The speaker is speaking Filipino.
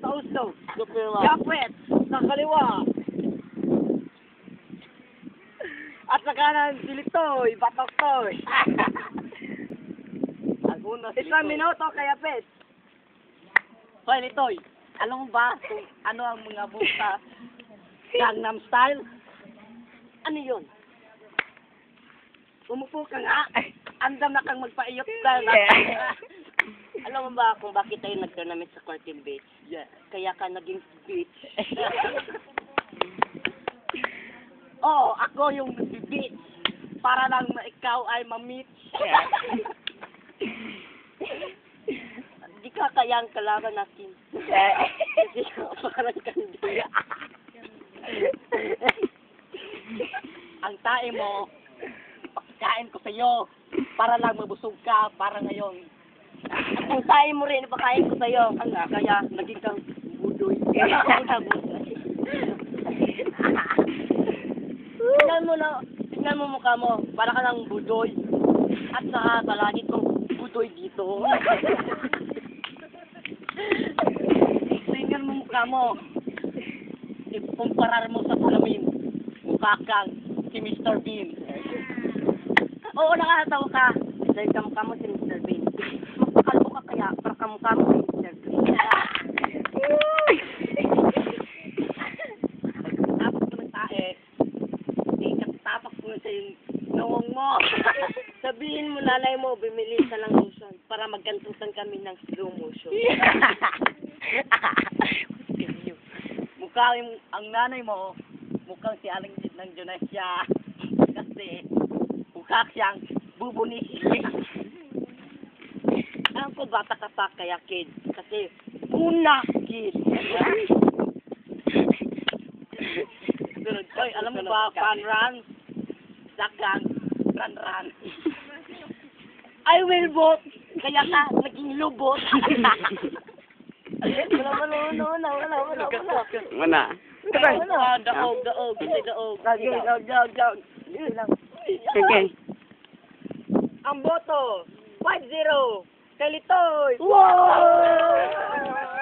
sa uso. Superman. Japwet sa kaliwa. At sa kanan, si Litoy, Batok Toy. Isang minuto kaya Pet. Hoy, Litoy, alam mo ba kung ano ang mga buta Gangnam Style? Ano yun? Umupo ka nga. Andam na kang magpaiyot dahil alam mo ba kung bakit tayo nag-tournament sa Curtin Beach? Yeah. Kaya ka naging beach. Oo, ako yung beach. Para lang ikaw ay ma-meet. Di ka kayang kalaban natin. Kasi parang kandi. Ang tae mo, pagkain ko sa'yo. Para lang mabusog ka, para ngayon. At kung tae mo rin, ipakain ko sa'yo. Kaya naging kang budoy. Tignan mo mukha mo, para ka ng budoy. At saka palagi kong budoy dito. Tingnan mo mukha mo. Ikumparar mo sa salamin. Mukha kang si Mr. Bean. Oo, nakakatawa ka. Dahil kamukha mo si Mr. Bean. Magpakalbo ka kaya para kamukha mo si Mr. Bean. Tapos mo ng tae. Tapak mo sa yung nawang mo. Sabihin mo, nanay mo, bumili sa lang lotion para magkantusan kami ng slow motion. Mukhang ang nanay mo, mukhang si Aling ng Junesya. Kasi, mukha siyang bubuni. Alam ko, bata ka pa kaya kid. Kasi, una kid. Oy, alam mo ba, fan run? Sakang, run. I will vote. Kaya ka, naging lubot. Mana? Daog. Okay. Ang boto, 5-0. Kalitoy. Wow!